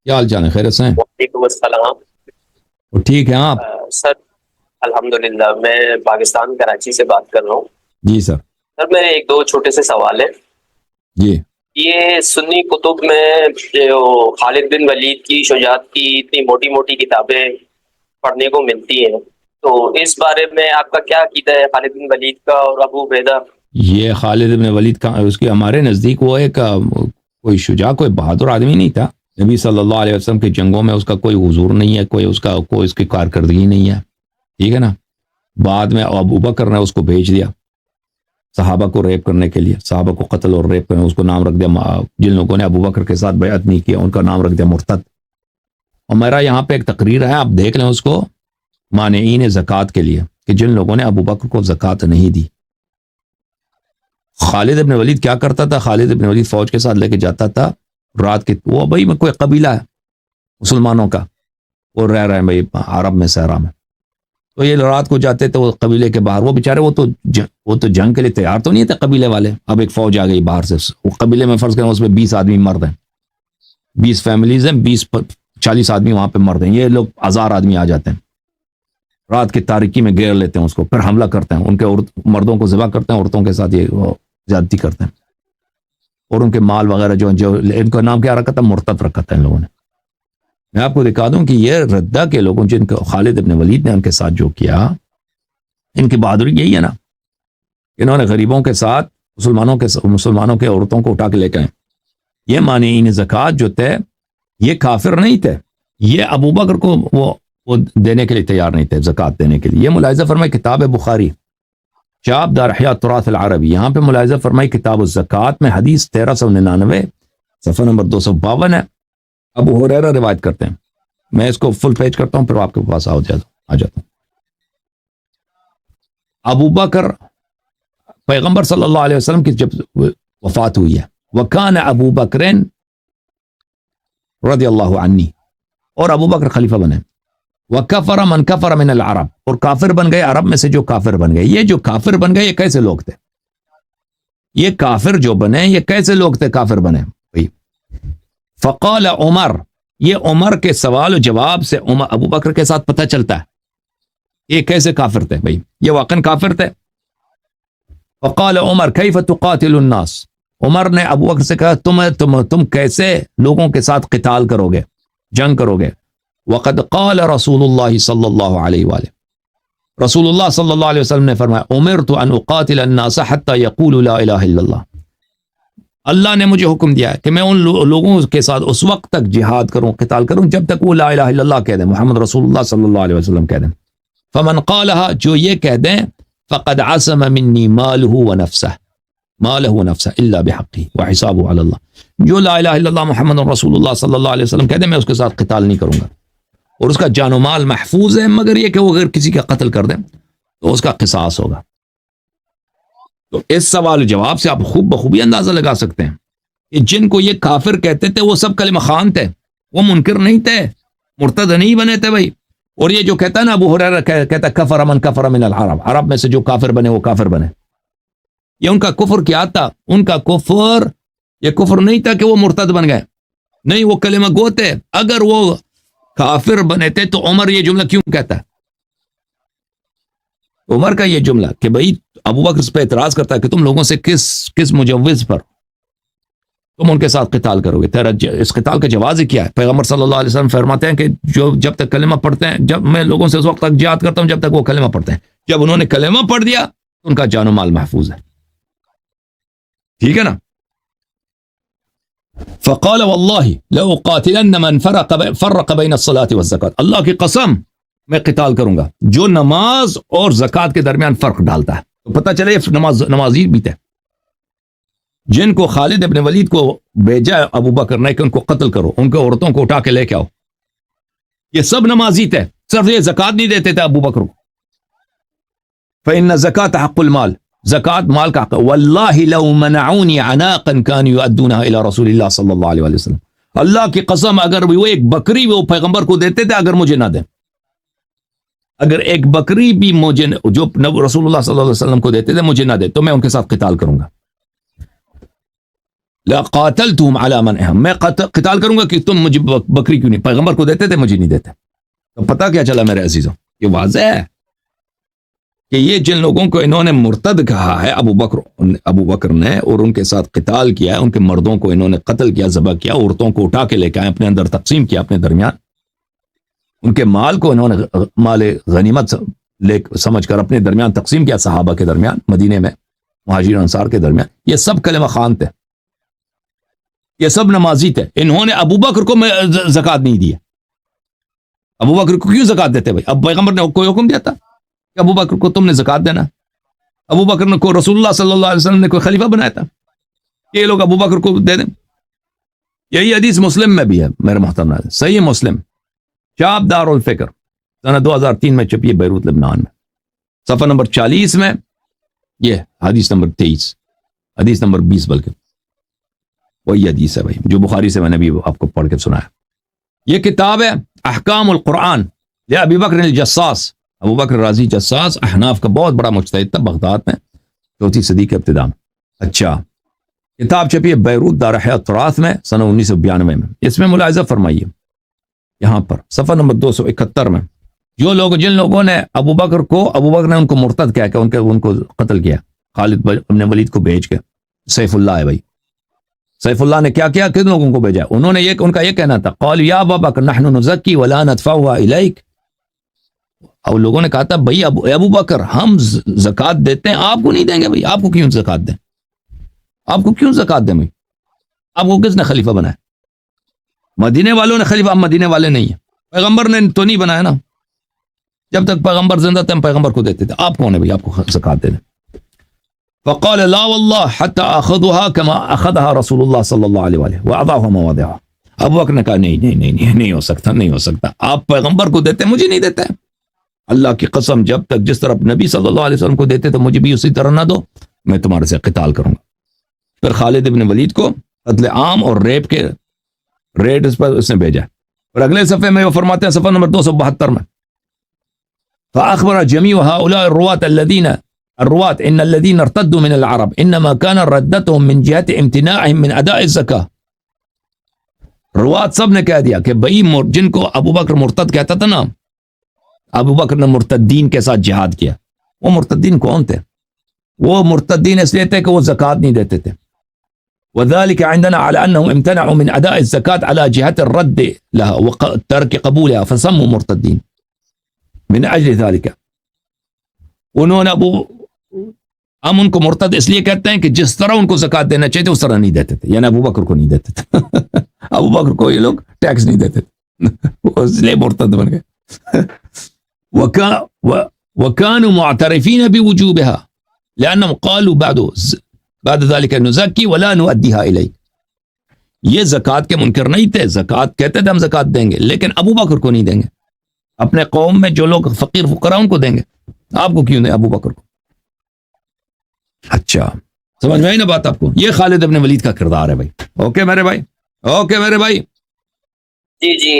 کیا حال چال ہے؟ خیرت سے ہیں؟ وعلیکم السلام۔ وہ ٹھیک ہیں آپ؟ سر الحمدللہ، میں پاکستان کراچی سے بات کر رہا ہوں۔ جی سر۔ سر میرے ایک دو چھوٹے سے سوال ہیں۔ جی یہ سنی کتب میں جو خالد بن ولید کی شجاعت کی اتنی موٹی موٹی کتابیں پڑھنے کو ملتی ہیں، تو اس بارے میں آپ کا کیا عقیدہ ہے خالد بن ولید کا اور ابو عبیدہ؟ یہ خالد بن ولید کا اس کے ہمارے نزدیک وہ ایک کوئی شجاع، کوئی بہادر آدمی نہیں تھا۔ نبی صلی اللہ علیہ وسلم کی جنگوں میں اس کا کوئی حضور نہیں ہے، کوئی اس کی کارکردگی نہیں ہے، ٹھیک ہے نا۔ بعد میں ابو بکر نے اس کو بھیج دیا صحابہ کو ریپ کرنے کے لیے، صحابہ کو قتل اور ریپ کرنے، اس کو نام رکھ دیا، جن لوگوں نے ابو بکر کے ساتھ بیعت نہیں کیا ان کا نام رکھ دیا مرتد۔ اور میرا یہاں پہ ایک تقریر ہے، آپ دیکھ لیں اس کو، مانعین زکوٰۃ کے لیے، کہ جن لوگوں نے ابو بکر کو زکوٰۃ نہیں دی۔ خالد ابن ولید کیا کرتا تھا؟ خالد ابن ولید فوج کے ساتھ لے کے جاتا تھا رات کے، وہ بھائی میں کوئی قبیلہ ہے مسلمانوں کا، وہ رہ رہے ہیں بھائی عرب میں صحرا میں، تو یہ رات کو جاتے تھے وہ قبیلے کے باہر، وہ بیچارے وہ تو جنگ کے لیے تیار تو نہیں تھے قبیلے والے۔ اب ایک فوج آ گئی باہر سے، وہ قبیلے میں فرض کریں اس میں 20 آدمی مرد ہیں، 20 فیملیز ہیں، 40 آدمی وہاں پہ مرد ہیں، یہ لوگ 1000 آدمی آ جاتے ہیں، رات کی تاریکی میں گھیر لیتے ہیں اس کو، پھر حملہ کرتے ہیں، ان کے مردوں کو ذبح کرتے ہیں، عورتوں کے ساتھ یہ زیادتی کرتے ہیں، اور ان کے مال وغیرہ جو ان کا نام کیا رکھا تھا؟ مرتد رکھا تھا ان لوگوں نے۔ میں آپ کو دکھا دوں کہ یہ ردہ کے لوگوں جن کو خالد ابن ولید نے ان کے ساتھ جو کیا، ان کی بہادری یہی ہے نا، انہوں نے غریبوں کے ساتھ مسلمانوں کے عورتوں کو اٹھا کے لے کے آئے۔ یہ مانعین زکوٰۃ جو تھے یہ کافر نہیں تھے، یہ ابو بکر کو وہ دینے کے لیے تیار نہیں تھے، زکوٰۃ دینے کے لیے۔ یہ ملاحظہ فرمائے کتاب بخاری شعب دار احیاء التراث العربی، یہاں پہ ملاحظہ فرمائی کتاب الزکوٰۃ میں حدیث 1399 صفحہ نمبر 252 ہے، ابو ہریرہ روایت کرتے ہیں۔ میں اس کو فل پیج کرتا ہوں پھر آپ کے پاس آ جاتا ہوں۔ ابو بکر پیغمبر صلی اللہ علیہ وسلم کی جب وفات ہوئی ہے، وکان ابو بکر رضی اللہ عنہ، اور ابو بکر خلیفہ بنے، وکفر من کفر من العرب، اور کافر بن گئے عرب میں سے جو کافر بن گئے۔ یہ جو کافر بن گئے یہ کیسے لوگ تھے؟ یہ کافر جو بنے یہ کیسے لوگ تھے کافر بنے؟ فقال عمر، یہ عمر کے سوال و جواب سے ابو بکر کے ساتھ پتہ چلتا ہے یہ کیسے کافر تھے، بھائی یہ واقعا کافر تھے۔ فقال عمر کیف تقاتل الناس، عمر نے ابو بکر سے کہا تم کیسے لوگوں کے ساتھ قتال کرو گے، جنگ کرو گے؟ وقد قال رسول اللہ صلی اللہ علیہ وآلہ، رسول اللہ صلی اللہ علیہ وسلم نے فرمایا امرت ان اقاتل الناس حتی یقولوا لا الہ الا اللہ، اللہ نے مجھے حکم دیا ہے کہ میں ان لوگوں کے ساتھ اس وقت تک جہاد کروں، قتال کروں جب تک وہ لا الہ الا اللہ کہہ دیں، محمد رسول اللہ صلی اللہ علیہ وسلم کہہ دیں۔ فمن قالها، جو یہ کہہ دیں، فقد عصم منی مالہ ونفسہ الا بحقہ وحسابہ علی اللہ، جو لا الہ الا اللہ محمد رسول اللہ صلی اللہ علیہ وسلم کہہ دیں میں اس کے ساتھ قتال نہیں کروں گا، اور اس کا جان و مال محفوظ ہے، مگر یہ کہ وہ اگر کسی کا قتل کر دیں تو اس کا قصاص ہوگا۔ تو اس سوال جواب سے آپ خوب بخوبی اندازہ لگا سکتے ہیں کہ جن کو یہ کافر کہتے تھے وہ سب کلمہ خوان تھے، وہ منکر نہیں تھے، مرتد نہیں بنے تھے بھائی۔ اور یہ جو کہتا ہے نا ابو ہریرہ کہتا کفر من کفر من العرب، عرب میں سے جو کافر بنے وہ کافر بنے، یہ ان کا کفر کیا تھا؟ ان کا کفر یہ کفر نہیں تھا کہ وہ مرتد بن گئے، نہیں، وہ کلمہ گو تھے۔ اگر وہ کافر بنے تھے تو عمر یہ جملہ کیوں کہتا ہے؟ عمر کا یہ جملہ کہ بھائی ابو بکر اس پہ اعتراض کرتا ہے کہ تم لوگوں سے کس مجوز پر تم ان کے ساتھ قتال کرو گے، تیرا اس قتال کا جواز ہی کیا ہے؟ پیغمبر صلی اللہ علیہ وسلم فرماتے ہیں کہ جب تک کلمہ پڑھتے ہیں، جب میں لوگوں سے اس وقت تک جہاد کرتا ہوں جب تک وہ کلمہ پڑھتے ہیں، جب انہوں نے کلمہ پڑھ دیا تو ان کا جان و مال محفوظ ہے، ٹھیک ہے نا۔ فقال واللہ لأقاتلن من فرق بین الصلاة والزکاة، اللہ کی قسم میں قتال کروں گا جو نماز اور زکوٰۃ کے درمیان فرق ڈالتا ہے۔ تو پتہ چلے یہ نمازی بھی تھے، جن کو خالد ابن ولید کو بھیجا ابو بکر نے کہ ان کو قتل کرو، ان کو عورتوں کو اٹھا کے لے کے آؤ، یہ سب نمازی تھے، صرف یہ زکوٰۃ نہیں دیتے تھے ابو بکر کو۔ فإن الزکاة حق المال، زکوٰۃ مال کا حق ہے۔ واللہ لو منعونی عناقا كانوا يؤدونها الى رسول اللہ صلی اللہ علیہ وسلم، اللہ کی قسم اگر وہ ایک بکری وہ پیغمبر کو دیتے تھے اگر مجھے نہ دیں، اگر ایک بکری بھی مجھے جو رسول اللہ صلی اللہ علیہ وسلم کو دیتے تھے مجھے نہ دے تو میں ان کے ساتھ قتال کروں گا۔ لقاتلتهم على منعهم، میں قتال کروں گا کہ تم مجھے بکری کیوں نہیں، پیغمبر کو دیتے تھے مجھے نہیں دیتے. تو پتہ کیا چلا میرے عزیزوں، یہ واضح ہے کہ یہ جن لوگوں کو انہوں نے مرتد کہا ہے ابو بکر نے، اور ان کے ساتھ قتال کیا ہے، ان کے مردوں کو انہوں نے قتل کیا، ذبح کیا، عورتوں کو اٹھا کے لے کے آئے، اپنے اندر تقسیم کیا اپنے درمیان، ان کے مال کو انہوں نے مال غنیمت سمجھ کر اپنے درمیان تقسیم کیا، صحابہ کے درمیان، مدینے میں مہاجرین انصار کے درمیان. یہ سب کلمہ خوان تھے، یہ سب نمازی تھے. انہوں نے ابو بکر کو زکوٰۃ نہیں دی. ابو بکر کو کیوں زکوٰۃ دیتے بھائی؟ اب پیغمبر نے کوئی حکم دیا تھا کہ ابو بکر کو تم نے زکوٰۃ دینا؟ ابو بکر نے کو رسول اللہ صلی اللہ علیہ وسلم نے کوئی خلیفہ بنایا تھا کہ یہ لوگ ابو بکر کو دے دیں؟ یہی حدیث مسلم میں بھی ہے میرے محترم ناظرین، صحیح مسلم، چاپ دار الفکر، سنہ 2003 میں چھپی ہے بیروت لبنان میں، صفحہ نمبر 40 میں، یہ حدیث نمبر 23، حدیث نمبر 20 بلکہ وہی حدیث ہے بھائی جو بخاری سے میں نے بھی آپ کو پڑھ کے سنایا. یہ کتاب ہے احکام القرآن لابی بکر الجساس. ابو بکر رازی جساس احناف کا بہت بڑا مجتہد تھا بغداد میں 4 صدی کے ابتدا میں. اچھا، کتاب چھپی ہے بیروت دار حیات تراث میں سنہ 1992 میں. اس میں ملاحظہ فرمائیے یہاں پر صفحہ نمبر 271 میں، جن لوگوں نے ابو بکر نے ان کو مرتد کیا کہ ان کو قتل کیا، خالد بن ولید کو بھیج کے. سیف اللہ ہے بھائی، سیف اللہ نے کیا کیا، کن لوگوں کو بھیجا؟ انہوں نے ان کا یہ کہنا تھا، قالوا یا ابا بکر نحن نزکی ولا ندفعها الیک. اور لوگوں نے کہا تھا بھائی ابو بکر ہم زکوٰۃ دیتے ہیں، آپ کو نہیں دیں گے. بھائی آپ کو کیوں زکوٰۃ دیں؟ آپ کو کیوں زکوٰۃ دیں بھائی؟ آپ کو کس نے خلیفہ بنایا؟ مدینے والوں نے خلیفہ، ہم مدینے والے نہیں ہیں. پیغمبر نے تو نہیں بنایا نا، جب تک پیغمبر زندہ تھے ہم پیغمبر کو دیتے تھے. آپ کون ہے بھائی آپ کو زکوٰۃ دینے؟ فقال لا والله حتى اخذها كما اخذها رسول الله صلی اللہ علیہ وآلہ واضعها مواضعها. ابو بکر نے کہا نہیں ہو سکتا، آپ پیغمبر کو دیتے مجھے نہیں دیتے. اللہ کی قسم جب تک جس طرح نبی صلی اللہ علیہ وسلم کو دیتے تو مجھے بھی اسی طرح نہ دو، میں تمہارے سے قتال کروں گا. پھر خالد ابن ولید کو قتل عام اور ریپ کے ریٹ اس پر اس نے بھیجا. اور اگلے صفحے میں وہ فرماتے ہیں صفحہ نمبر 272 میں، فاخبر جميع هؤلاء الرواة ان الذين ارتدوا من العرب انما كان ردتهم من جهة امتناعهم من اداء الزکاة. روات سب نے کہہ دیا کہ بھئی جن کو ابو بکر مرتد کہتا تھا نا، ابو بکر نے مرتدین کے ساتھ جہاد کیا. وہ مرتدین کون تھے؟ وہ مرتدین اس لیے تھے کہ وہ زکوٰۃ نہیں دیتے تھے. وذلك عندنا على انهم امتنعوا من اداء الزکاة على جهة الرد لها وترك قبولها فسموا مرتدین. من اجل ذلك انہوں نے ہم ان کو مرتد اس لیے کہتے ہیں کہ جس طرح ان کو زکوٰۃ دینا چاہیے اس طرح نہیں دیتے تھے، یعنی ابو بکر کو نہیں دیتے تھے. ابو بکر کو یہ لوگ ٹیکس نہیں دیتے تھے، اس لیے مرتد بن گئے. وكانوا معترفين بوجوبها لانهم قالوا بعد ذلك نزكي ولا نؤديها اليك. یہ زکوٰۃ کے منکر نہیں تھے، زکوٰۃ کہتے تھے ہم زکوٰۃ دیں گے لیکن ابو بکر کو نہیں دیں گے. اپنے قوم میں جو لوگ فقیر فقراء ان کو دیں گے، آپ کو کیوں دیں ابو بکر کو؟ اچھا سمجھ میں آئی نا بات آپ کو؟ یہ خالد ابن ولید کا کردار ہے بھائی. اوکے میرے بھائی، اوکے میرے بھائی. جی